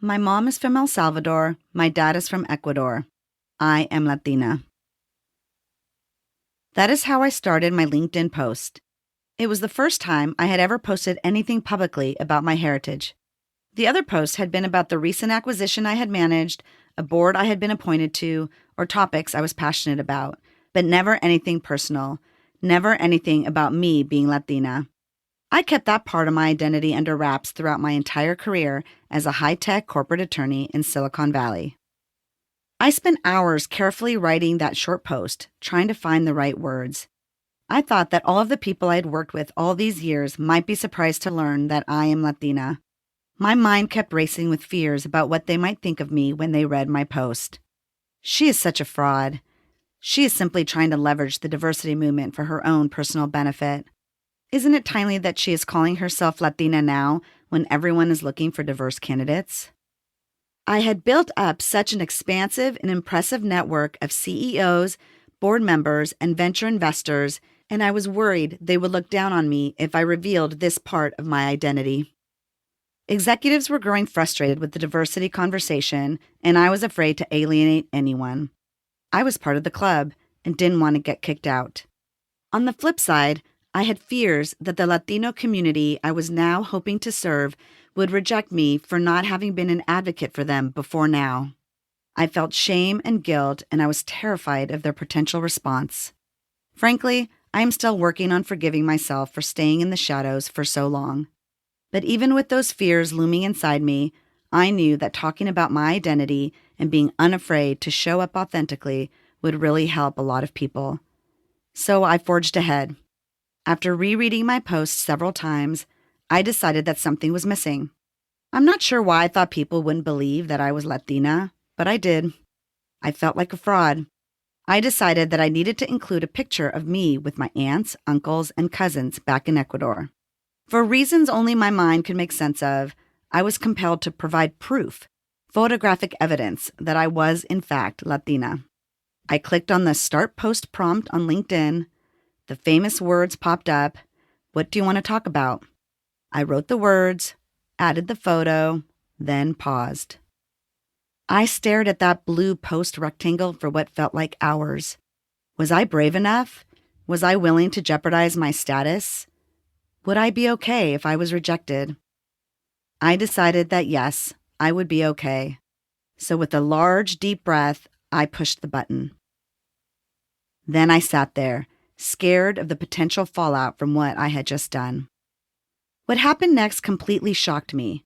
My mom is from El Salvador. My dad is from Ecuador. I am Latina. That is how I started my LinkedIn post. It was the first time I had ever posted anything publicly about my heritage. The other posts had been about the recent acquisition I had managed, a board I had been appointed to, or topics I was passionate about, but never anything personal, never anything about me being Latina. I kept that part of my identity under wraps throughout my entire career as a high-tech corporate attorney in Silicon Valley. I spent hours carefully writing that short post, trying to find the right words. I thought that all of the people I had worked with all these years might be surprised to learn that I am Latina. My mind kept racing with fears about what they might think of me when they read my post. She is such a fraud. She is simply trying to leverage the diversity movement for her own personal benefit. Isn't it timely that she is calling herself Latina now when everyone is looking for diverse candidates? I had built up such an expansive and impressive network of CEOs, board members, and venture investors, and I was worried they would look down on me if I revealed this part of my identity. Executives were growing frustrated with the diversity conversation, and I was afraid to alienate anyone. I was part of the club and didn't want to get kicked out. On the flip side, I had fears that the Latino community I was now hoping to serve would reject me for not having been an advocate for them before now. I felt shame and guilt, and I was terrified of their potential response. Frankly, I am still working on forgiving myself for staying in the shadows for so long. But even with those fears looming inside me, I knew that talking about my identity and being unafraid to show up authentically would really help a lot of people. So I forged ahead. After rereading my post several times, I decided that something was missing. I'm not sure why I thought people wouldn't believe that I was Latina, but I did. I felt like a fraud. I decided that I needed to include a picture of me with my aunts, uncles, and cousins back in Ecuador. For reasons only my mind could make sense of, I was compelled to provide proof, photographic evidence that I was, in fact, Latina. I clicked on the Start Post prompt on LinkedIn. The famous words popped up. What do you want to talk about? I wrote the words, added the photo, then paused. I stared at that blue post rectangle for what felt like hours. Was I brave enough? Was I willing to jeopardize my status? Would I be okay if I was rejected? I decided that yes, I would be okay. So with a large, deep breath, I pushed the button. Then I sat there, scared of the potential fallout from what I had just done. What happened next completely shocked me.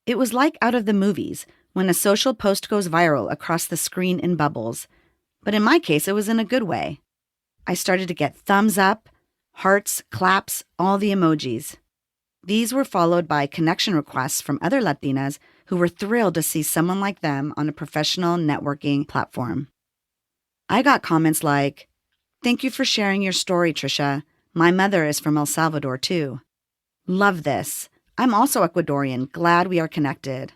It was like out of the movies, when a social post goes viral across the screen in bubbles. But in my case, it was in a good way. I started to get thumbs up, hearts, claps, all the emojis. These were followed by connection requests from other Latinas who were thrilled to see someone like them on a professional networking platform. I got comments like, "Thank you for sharing your story, Tricia. My mother is from El Salvador, too. Love this. I'm also Ecuadorian. Glad we are connected.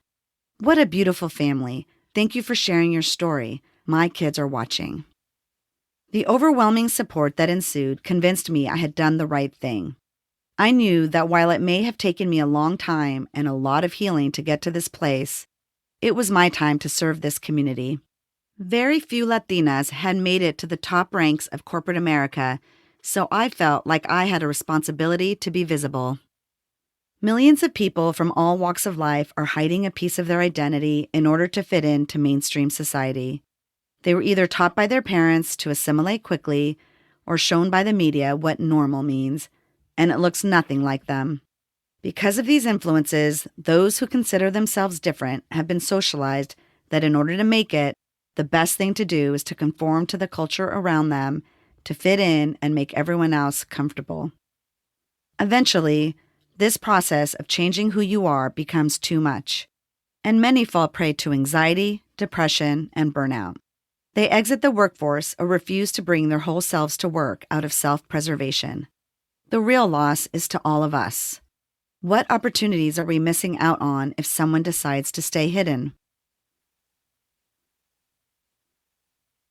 What a beautiful family. Thank you for sharing your story. My kids are watching." The overwhelming support that ensued convinced me I had done the right thing. I knew that while it may have taken me a long time and a lot of healing to get to this place, it was my time to serve this community. Very few Latinas had made it to the top ranks of corporate America, so I felt like I had a responsibility to be visible. Millions of people from all walks of life are hiding a piece of their identity in order to fit into mainstream society. They were either taught by their parents to assimilate quickly or shown by the media what normal means, and it looks nothing like them. Because of these influences, those who consider themselves different have been socialized that in order to make it, the best thing to do is to conform to the culture around them, to fit in and make everyone else comfortable. Eventually, this process of changing who you are becomes too much, and many fall prey to anxiety, depression, and burnout. They exit the workforce or refuse to bring their whole selves to work out of self-preservation. The real loss is to all of us. What opportunities are we missing out on if someone decides to stay hidden?